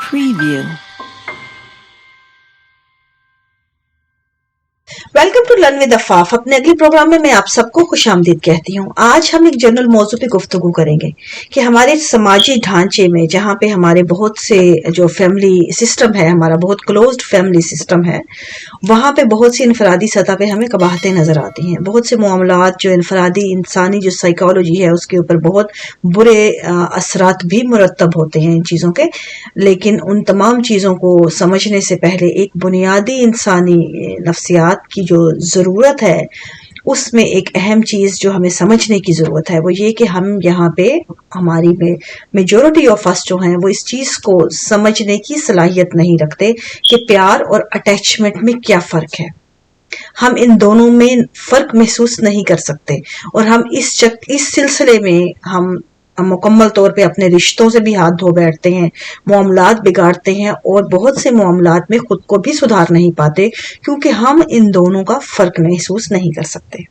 Preview. Welcome to learn with Afaf. अपने अगले programme में मैं आप सबको खुशामदीद कहती हूँ। आज हम एक जनरल मौजू पे गुफ्तगू करेंगे कि हमारे समाजी ढांचे में, जहाँ पे हमारे बहुत से जो फैमिली सिस्टम है, हमारा बहुत क्लोज्ड फैमिली सिस्टम है, वहाँ पे बहुत सी इनफरादी सतह पे हमें कबाहतें नजर आती हैं। बहुत से मामलात जो इनफरादी इंसानी जो साइकोलॉजी है उसके ऊपर बहुत बुरे असरात भी मुरतब होते हैं इन चीज़ों के। लेकिन उन तमाम चीज़ों को समझने से पहले एक बुनियादी इंसानी नफ्सियात की जो ज़रूरत है, उसमें एक अहम चीज़ जो हमें समझने की ज़रूरत है वो ये कि हम यहाँ पे हमारी मेजॉरिटी ऑफ अस जो हैं वो इस चीज़ को समझने की सलाहियत नहीं रखते कि प्यार और अटैचमेंट में क्या फ़र्क है। हम इन दोनों में फ़र्क महसूस नहीं कर सकते और हम इस सिलसिले में हम मुकम्मल तौर पे अपने रिश्तों से भी हाथ धो बैठते हैं, मामलात बिगाड़ते हैं और बहुत से मामलात में खुद को भी सुधार नहीं पाते क्योंकि हम इन दोनों का फ़र्क महसूस नहीं कर सकते।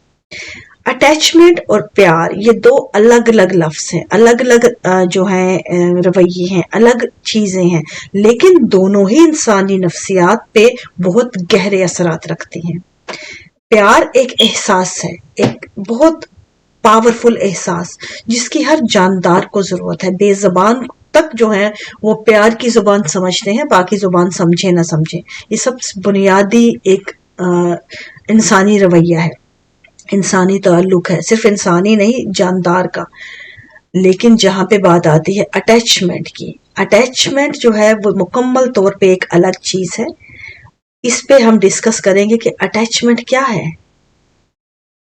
अटैचमेंट और प्यार ये दो अलग अलग लफ्ज़ हैं, अलग अलग जो हैं रवैये हैं, अलग चीज़ें हैं, लेकिन दोनों ही इंसानी नफ्सियात पे बहुत गहरे असरात रखती हैं। प्यार एक एहसास है, एक बहुत पावरफुल एहसास जिसकी हर जानदार को ज़रूरत है। बेज़बान तक जो है वो प्यार की ज़ुबान समझते हैं, बाकी ज़ुबान समझे ना समझे। ये सब बुनियादी एक इंसानी रवैया है, इंसानी ताल्लुक है, सिर्फ इंसानी नहीं जानदार का। लेकिन जहाँ पे बात आती है अटैचमेंट की, अटैचमेंट जो है वो मुकम्मल तौर पे एक अलग चीज़ है। इस पे हम डिस्कस करेंगे कि अटैचमेंट क्या है।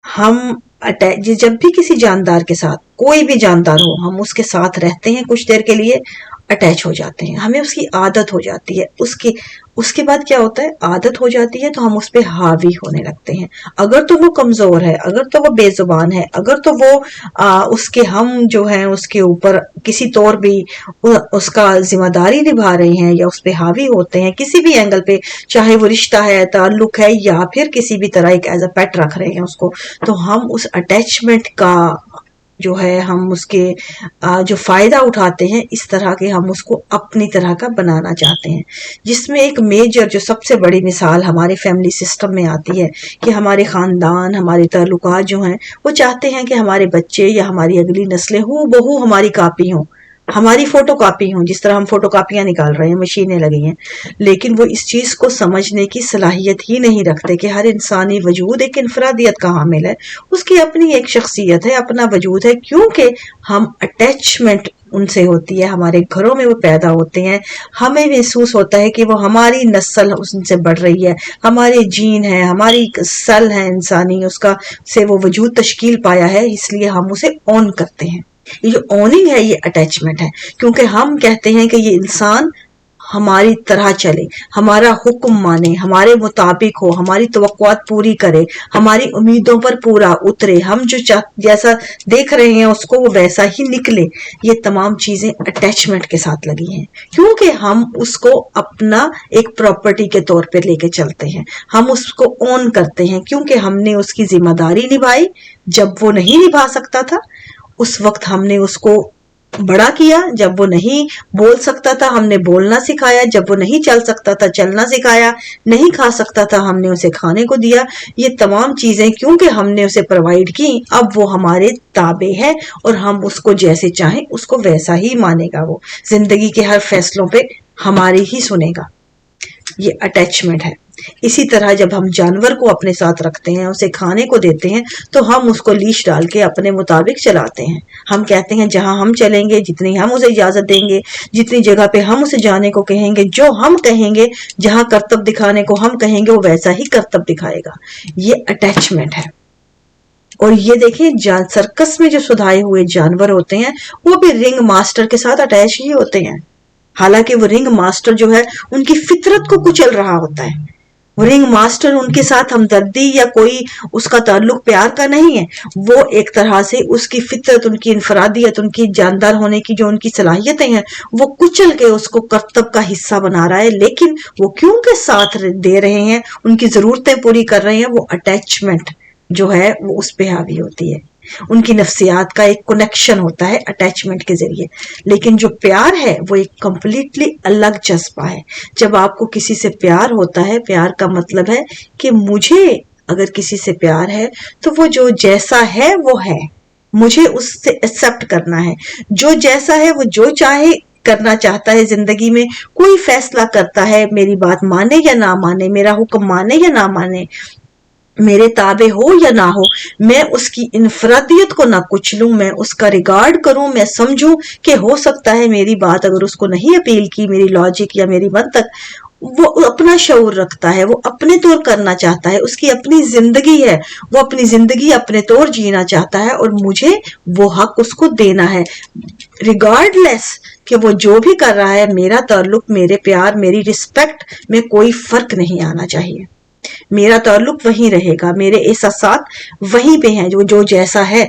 हम जब भी किसी जानदार के साथ, कोई भी जानदार हो, हम उसके साथ रहते हैं कुछ देर के लिए, अटैच हो जाते हैं, हमें उसकी आदत हो जाती है। उसके बाद क्या होता है, आदत हो जाती है तो हम उस पर हावी होने लगते हैं। अगर तो वो कमज़ोर है, अगर तो वो बेजुबान है, अगर तो वो उसके हम जो हैं उसके ऊपर किसी तौर भी उसका जिम्मेदारी निभा रहे हैं या उस पर हावी होते हैं किसी भी एंगल पे, चाहे वो रिश्ता है, ताल्लुक है या फिर किसी भी तरह एक एज अ पेट रख रहे हैं उसको, तो हम उस अटैचमेंट का जो है हम उसके जो फ़ायदा उठाते हैं, इस तरह के हम उसको अपनी तरह का बनाना चाहते हैं। जिसमें एक मेजर जो सबसे बड़ी मिसाल हमारे फैमिली सिस्टम में आती है कि हमारे ख़ानदान, हमारे ताल्लुकात जो हैं वो चाहते हैं कि हमारे बच्चे या हमारी अगली नस्लें हूबहू हमारी कापी हों, हमारी फ़ोटो कापी हों। जिस तरह हम फ़ोटो कापियाँ निकाल रहे हैं, मशीनें लगी हैं, लेकिन वो इस चीज़ को समझने की सलाहियत ही नहीं रखते कि हर इंसानी वजूद एक इनफरादियत का हामिल है, उसकी अपनी एक शख्सियत है, अपना वजूद है। क्योंकि हम अटैचमेंट उनसे होती है, हमारे घरों में वो पैदा होते हैं, हमें महसूस होता है कि वो हमारी नस्ल उनसे बढ़ रही है, हमारे जीन है, हमारी सल है इंसानी, उसका से वो वजूद तश्कील पाया है, इसलिए हम उसे ऑन करते हैं। ये जो ऑनिंग है ये अटैचमेंट है, क्योंकि हम कहते हैं कि ये इंसान हमारी तरह चले, हमारा हुक्म माने, हमारे मुताबिक हो, हमारी तवक्कुआत पूरी करे, हमारी उम्मीदों पर पूरा उतरे, हम जो जैसा देख रहे हैं उसको वो वैसा ही निकले। ये तमाम चीज़ें अटैचमेंट के साथ लगी हैं, क्योंकि हम उसको अपना एक प्रॉपर्टी के तौर पर लेके चलते हैं, हम उसको ऑन करते हैं क्योंकि हमने उसकी जिम्मेदारी निभाई। जब वो नहीं निभा सकता था उस वक्त हमने उसको बड़ा किया, जब वो नहीं बोल सकता था हमने बोलना सिखाया, जब वो नहीं चल सकता था चलना सिखाया, नहीं खा सकता था हमने उसे खाने को दिया। ये तमाम चीज़ें क्योंकि हमने उसे प्रोवाइड की, अब वो हमारे ताबे है और हम उसको जैसे चाहें उसको वैसा ही मानेगा, वो जिंदगी के हर फैसलों पे हमारी ही सुनेगा। ये अटैचमेंट है। इसी तरह जब हम जानवर को अपने साथ रखते हैं, उसे खाने को देते हैं, तो हम उसको लीश डाल के अपने मुताबिक चलाते हैं। हम कहते हैं जहां हम चलेंगे, जितनी हम उसे इजाजत देंगे, जितनी जगह पे हम उसे जाने को कहेंगे, जो हम कहेंगे, जहां करतब दिखाने को हम कहेंगे, वो वैसा ही करतब दिखाएगा। ये अटैचमेंट है। और ये देखिए सर्कस में जो सुधाए हुए जानवर होते हैं वो भी रिंग मास्टर के साथ अटैच ही होते हैं, हालांकि वो रिंग मास्टर जो है उनकी फितरत को कुचल रहा होता है। वो रिंग मास्टर उनके साथ हमदर्दी या कोई उसका ताल्लुक प्यार का नहीं है, वो एक तरह से उसकी फितरत, उनकी इनफरादियत, उनकी जानदार होने की जो उनकी सलाहियतें हैं वो कुचल के उसको करतब का हिस्सा बना रहा है। लेकिन वो क्यों के साथ दे रहे हैं, उनकी जरूरतें पूरी कर रहे हैं, वो अटैचमेंट जो है वो उस पे हावी होती है। ان کی نفسیات کا ایک کنیکشن ہوتا ہے اٹیچمنٹ کے ذریعے. لیکن جو پیار ہے وہ ایک کمپلیٹلی الگ جذبہ ہے. جب آپ کو کسی سے پیار ہوتا ہے، پیار کا مطلب ہے کہ مجھے اگر کسی سے پیار ہے تو وہ جو جیسا ہے وہ ہے، مجھے اس سے ایکسپٹ کرنا ہے. جو جیسا ہے وہ جو چاہے کرنا چاہتا ہے زندگی میں، کوئی فیصلہ کرتا ہے، میری بات مانے یا نہ مانے، میرا حکم مانے یا نہ مانے، میرے تابع ہو یا نہ ہو، میں اس کی انفرادیت کو نہ کچلوں، میں اس کا ریگارڈ کروں، میں سمجھوں کہ ہو سکتا ہے میری بات اگر اس کو نہیں اپیل کی، میری لاجک یا میری منطق، وہ اپنا شعور رکھتا ہے، وہ اپنے طور کرنا چاہتا ہے، اس کی اپنی زندگی ہے، وہ اپنی زندگی اپنے طور جینا چاہتا ہے، اور مجھے وہ حق اس کو دینا ہے، ریگارڈ لیس کہ وہ جو بھی کر رہا ہے. میرا تعلق، میرے پیار، میری رسپیکٹ میں کوئی فرق نہیں آنا چاہیے. میرا تعلق وہیں رہے گا، میرے احساسات وہیں پہ ہیں جو جیسا ہے.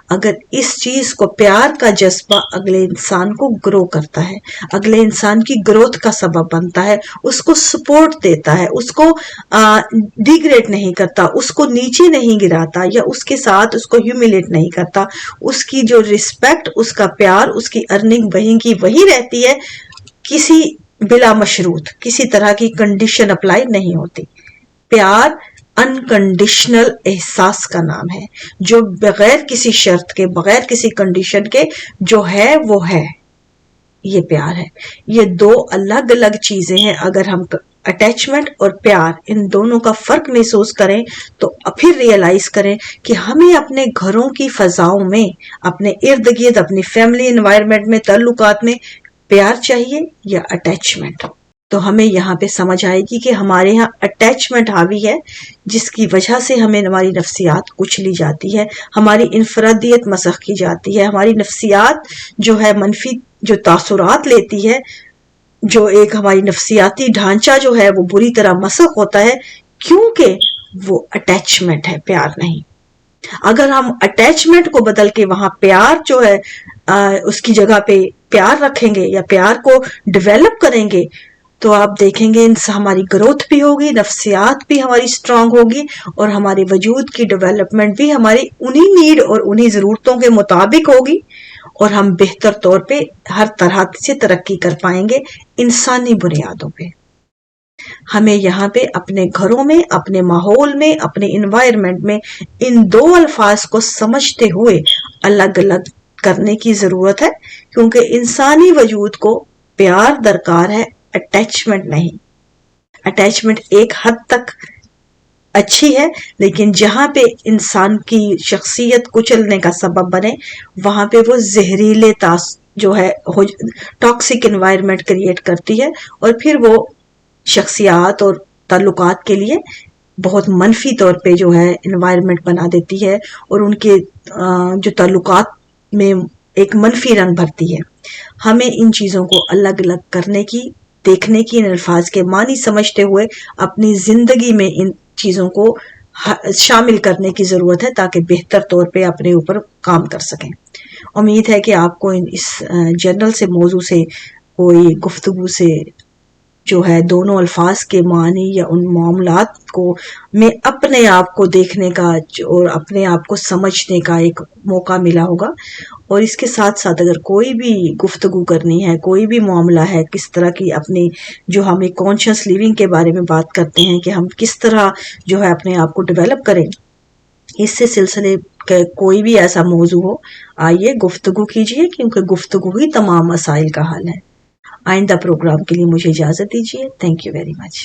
اگر اس چیز کو، پیار کا جذبہ اگلے انسان کو گرو کرتا ہے، اگلے انسان کی گروتھ کا سبب بنتا ہے، اس کو سپورٹ دیتا ہے، اس کو ڈیگریڈ نہیں کرتا، اس کو نیچے نہیں گراتا، یا اس کے ساتھ اس کو ہیوملیٹ نہیں کرتا. اس کی جو رسپیکٹ، اس کا پیار، اس کی ارننگ وہیں کی وہی رہتی ہے، کسی بلا مشروط کسی طرح کی کنڈیشن اپلائی نہیں ہوتی. پیار انکنڈیشنل احساس کا نام ہے، جو بغیر کسی شرط کے، بغیر کسی کنڈیشن کے جو ہے وہ ہے. یہ پیار ہے. یہ دو الگ الگ چیزیں ہیں. اگر ہم اٹیچمنٹ اور پیار ان دونوں کا فرق محسوس کریں تو پھر ریئلائز کریں کہ ہمیں اپنے گھروں کی فضاؤں میں، اپنے ارد گرد، اپنی فیملی انوائرمنٹ میں، تعلقات میں پیار چاہیے یا اٹیچمنٹ. تو ہمیں یہاں پہ سمجھ آئے گی کہ ہمارے یہاں اٹیچمنٹ حاوی ہے، جس کی وجہ سے ہمیں ہماری نفسیات کچلی جاتی ہے، ہماری انفرادیت مسخ کی جاتی ہے، ہماری نفسیات جو ہے منفی جو تاثرات لیتی ہے، جو ایک ہماری نفسیاتی ڈھانچہ جو ہے وہ بری طرح مسخ ہوتا ہے، کیونکہ وہ اٹیچمنٹ ہے، پیار نہیں. اگر ہم اٹیچمنٹ کو بدل کے وہاں پیار جو ہے اس کی جگہ پہ پیار رکھیں گے یا پیار کو ڈیولپ کریں گے، تو آپ دیکھیں گے ہماری گروتھ بھی ہوگی، نفسیات بھی ہماری سٹرونگ ہوگی، اور ہمارے وجود کی ڈیولپمنٹ بھی ہماری انہی نیڈ اور انہی ضرورتوں کے مطابق ہوگی، اور ہم بہتر طور پہ ہر طرح سے ترقی کر پائیں گے انسانی بنیادوں پہ. ہمیں یہاں پہ اپنے گھروں میں، اپنے ماحول میں، اپنے انوائرمنٹ میں ان دو الفاظ کو سمجھتے ہوئے الگ الگ کرنے کی ضرورت ہے، کیونکہ انسانی وجود کو پیار درکار ہے، اٹیچمنٹ نہیں. اٹیچمنٹ ایک حد تک اچھی ہے، لیکن جہاں پہ انسان کی شخصیت کچلنے کا سبب بنے، وہاں پہ وہ زہریلے جو ہے ٹاکسک انوائرمنٹ کریٹ کرتی ہے، اور پھر وہ شخصیات اور تعلقات کے لیے بہت منفی طور پہ جو ہے انوائرمنٹ بنا دیتی ہے، اور ان کے جو تعلقات میں ایک منفی رنگ بھرتی ہے. ہمیں ان چیزوں کو الگ الگ کرنے کی، دیکھنے کی، ان الفاظ کے معنی سمجھتے ہوئے اپنی زندگی میں ان چیزوں کو شامل کرنے کی ضرورت ہے، تاکہ بہتر طور پہ اپنے اوپر کام کر سکیں. امید ہے کہ آپ کو اس جنرل سے موضوع سے کوئی گفتگو سے جو ہے دونوں الفاظ کے معنی یا ان معاملات کو میں اپنے آپ کو دیکھنے کا اور اپنے آپ کو سمجھنے کا ایک موقع ملا ہوگا. اور اس کے ساتھ ساتھ اگر کوئی بھی گفتگو کرنی ہے، کوئی بھی معاملہ ہے، کس طرح کی اپنی جو ہم ایک کانشیس لیونگ کے بارے میں بات کرتے ہیں کہ ہم کس طرح جو ہے اپنے آپ کو ڈیولپ کریں، اس سے سلسلے کا کوئی بھی ایسا موضوع ہو، آئیے گفتگو کیجیے، کیونکہ گفتگو ہی تمام مسائل کا حل ہے. آئندہ پروگرام کے لیے مجھے اجازت دیجیے. Thank you very much.